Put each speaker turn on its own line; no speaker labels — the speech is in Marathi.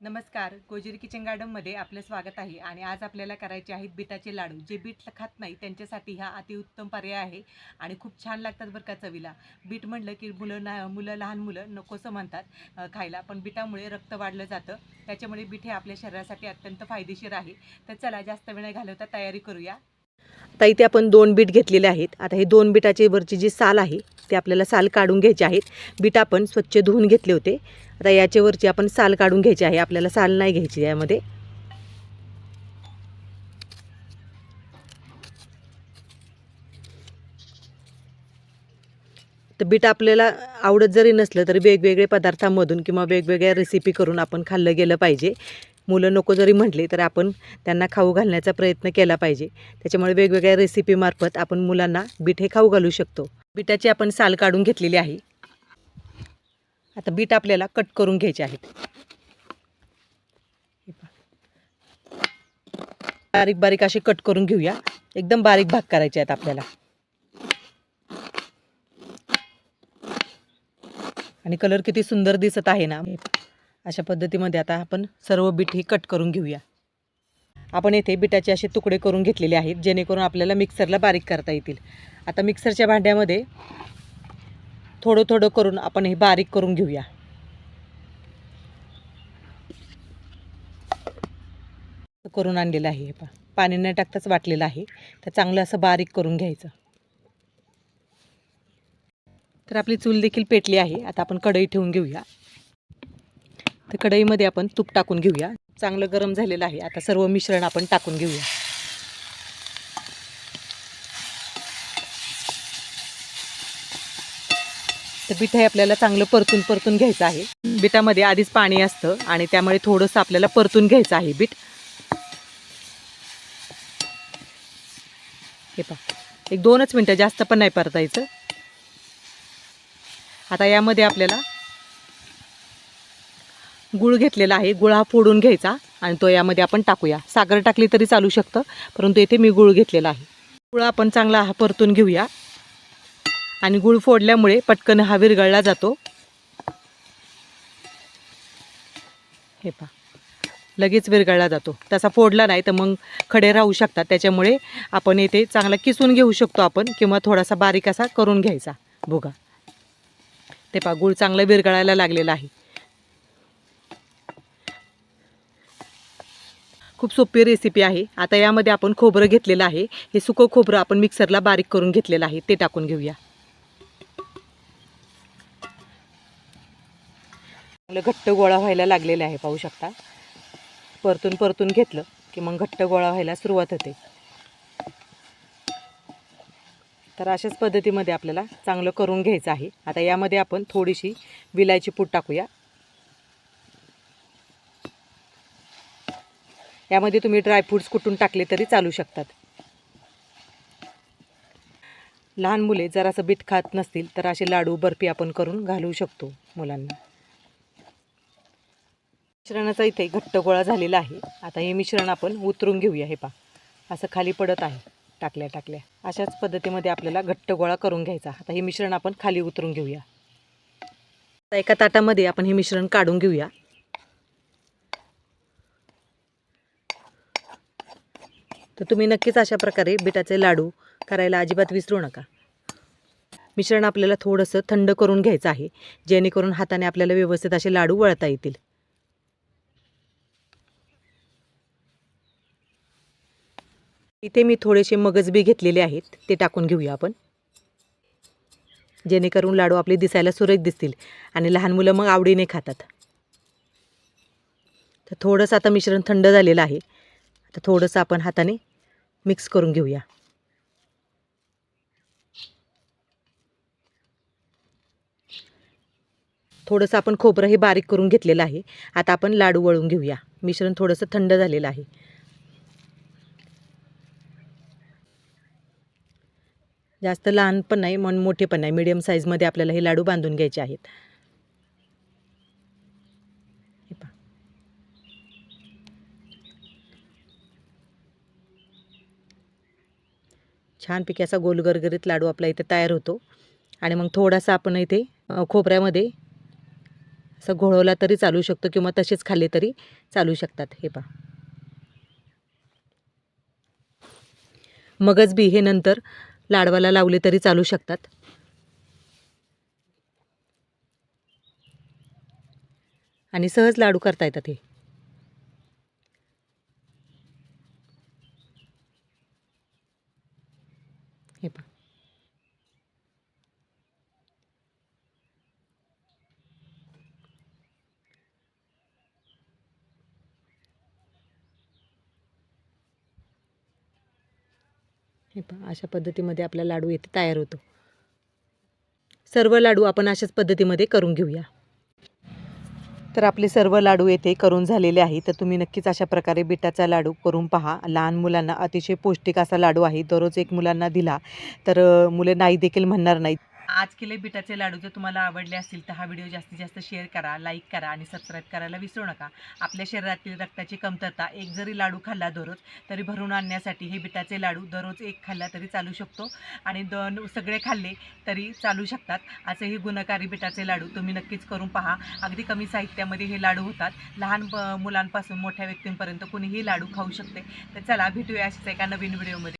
नमस्कार. गोजिरी किचन गार्डनमध्ये आपले स्वागत आहे. आणि आज आपल्याला करायचे आहेत बीटाचे लाडू. जे बीट खात नाही त्यांच्यासाठी हा अतिउत्तम पर्याय आहे आणि खूप छान लागतात बरं का चवीला. बीट म्हटलं की लहान मुलं नकोसं म्हणतात खायला, पण बीटामुळे रक्त वाढलं जातं. त्याच्यामुळे बीट हे आपल्या शरीरासाठी अत्यंत फायदेशीर आहे. तर चला जास्त वेळ न घालवता तयारी करूया. आता इथे आपण 2 बीट घेतलेले आहेत. आता हे 2 बीटाची वरची जी साल आहे ते आपल्याला साल काढून घ्यायची आहेत. बीट आपण स्वच्छ धुवून घेतले होते. आता याच्यावरची आपण साल काढून घ्यायची आहे. आपल्याला साल नाही घ्यायची यामध्ये. तर बीट आपल्याला आवडत जरी नसलं तरी वेगवेगळे पदार्थांमधून किंवा वेगवेगळ्या रेसिपी करून आपण खाल्लं गेलं पाहिजे. मुलं नको जरी म्हटले तर आपण त्यांना खाऊ घालण्याचा प्रयत्न केला पाहिजे. त्याच्यामुळे वेगवेगळ्या रेसिपीमार्फत आपण मुलांना बीट हे खाऊ घालू शकतो. बीटाची आपण साल काढून घेतलेली आहे. आता बीट आपल्याला कट करून घ्यायचे आहेत. बारीक बारीक असे कट करून घेऊया. एकदम बारीक भाग करायचे आहेत आपल्याला. आणि कलर किती सुंदर दिसत आहे ना. अशा पद्धतीमध्ये आता आपण सर्व बीट ही कट करून घेऊया. आपण येथे बीटाचे असे तुकडे करून घेतलेले आहेत जेणेकरून आपल्याला मिक्सरला बारीक करता येतील. आता मिक्सरच्या भांड्यामध्ये थोडं थोडं करून आपण हे बारीक करून घेऊया. करून आणलेलं आहे. हे पहा, पाणी न टाकताच वाटलेलं आहे. तर चांगलं असं बारीक करून घ्यायचं. तर आपली चूल देखील पेटली आहे. आता आपण कढई ठेवून घेऊया. तर कढईमध्ये आपण तूप टाकून घेऊया. चांगलं गरम झालेलं आहे. आता सर्व मिश्रण आपण टाकून घेऊया. तर बीट हे आपल्याला चांगलं परतून घ्यायचं आहे. बीटामध्ये आधीच पाणी असतं आणि त्यामुळे थोडंसं आपल्याला परतून घ्यायचं आहे बीट. हे पहा, एक 2च मिनटं, जास्त पण नाही परतायचं. आता यामध्ये आपल्याला गूळ घेतलेला आहे. गूळ हा फोडून घ्यायचा आणि तो यामध्ये आपण टाकूया. साखर टाकली तरी चालू शकतं, परंतु इथे मी गूळ घेतलेला आहे. गूळ आपण चांगला हा परतून घेऊया. आणि गूळ फोडल्यामुळे पटकन हा विरघळला जातो. हे पहा, लगेच विरघळला जातो. तसा फोडला नाही तर मग खडे राहू शकतात. त्याच्यामुळे आपण इथे चांगला किसून घेऊ शकतो आपण, किंवा थोडासा बारीक असा करून घ्यायचा भुगा. ते पहा, गूळ चांगला विरघळायला लागलेला आहे. खूप सोपी रेसिपी आहे. आता यामध्ये आपण खोबरं घेतलेलं आहे. हे सुकं खोबरं आपण मिक्सरला बारीक करून घेतलेलं आहे, ते टाकून घेऊया. चांगलं घट्ट गोळा व्हायला लागलेला आहे, पाहू शकता. परतून घेतलं की मग घट्ट गोळा व्हायला सुरुवात होते. तर अशाच पद्धतीमध्ये आपल्याला चांगलं करून घ्यायचं आहे. आता यामध्ये आपण थोडीशी विलायची पूड टाकूया. यामध्ये तुम्ही ड्रायफ्रूट्स कुटून टाकले तरी चालू शकतात. लहान मुले जर असं बीट खात नसतील तर असे लाडू बर्फी आपण करून घालू शकतो मुलांना. मिश्रणाचा इथे घट्ट गोळा झालेला आहे. आता हे मिश्रण आपण उतरून घेऊया. हे पहा, असं खाली पडत आहे टाकल्या टाकल्या. अशाच पद्धतीमध्ये आपल्याला घट्ट गोळा करून घ्यायचा. आता हे मिश्रण आपण खाली उतरून घेऊया. आता एका ताटामध्ये आपण हे मिश्रण काढून घेऊया. तर तुम्ही नक्कीच अशा प्रकारे बीटाचे लाडू करायला अजिबात विसरू नका. मिश्रण आपल्याला थोडंसं थंड करून घ्यायचं आहे जेणेकरून हाताने आपल्याला व्यवस्थित असे लाडू वळता येतील. इथे मी थोडेसे मगज बी घेतलेले आहेत, ते टाकून घेऊया आपण, जेणेकरून लाडू आपले दिसायला सुरेख दिसतील आणि लहान मुलं मग आवडीने खातात. तर थोडंसं आता मिश्रण थंड झालेलं आहे. तर थोडंसं आपण हाताने मिक्स करून घेऊया. थोडंसं आपण खोबरं हे बारीक करून घेतलेलं आहे. आता आपण लाडू वळून घेऊया. मिश्रण थोडंसं थंड झालेलं आहे. जास्त लहान पण नाही, मन मोठे पण नाही, मीडियम साईजमध्ये आपल्याला हे लाडू बांधून घ्यायचे आहेत. हे पहा, छानपैकी असा गोल गरगरीत लाडू आपला इथे तयार होतो. आणि मग थोडासा आपण इथे खोबऱ्यामध्ये असं घोळवला तरी चालू शकतो किंवा तसेच खाल्ले तरी चालू शकतात. हे पहा. मगच बी हे नंतर लाडवाला लावले तरी चालू शकतात. आणि सहज लाडू करता येतात हे. हे पहा. हे पहा, अशा पद्धतीमध्ये आपला लाडू येथे तयार होतो. सर्व लाडू आपण अशाच पद्धतीमध्ये करून घेऊया. तर आपले सर्व लाडू येथे करून झालेले आहे. तर तुम्ही नक्कीच अशा प्रकारे बिटाचा लाडू करून पहा. लहान मुलांना अतिशय पौष्टिक असा लाडू आहे. दररोज एक मुलांना दिला तर मुले नाही देखील म्हणणार नाहीत. आज केले बिटाचे लाडू. जर तुम्हाला आवडले असतील तर हा व्हिडिओ जास्तीत जास्त शेअर करा, लाईक करा आणि सबस्क्राईब करायला विसरू नका. आपल्या शरीरातील रक्ताची कमतरता एक जरी लाडू खाल्ला दररोज तरी भरून आणण्यासाठी हे बिटाचे लाडू दररोज एक खाल्ला तरी चालू शकतो आणि सगळे खाल्ले तरी चालू शकतात. असे हे गुणकारी बिटाचे लाडू तुम्ही नक्कीच करून पहा. अगदी कमी साहित्यामध्ये हे लाडू होतात. लहान मुलांपासून मोठ्या व्यक्तींपर्यंत कोणीही लाडू खाऊ शकते. तर चला भेटूया अशीच एका नवीन व्हिडिओमध्ये.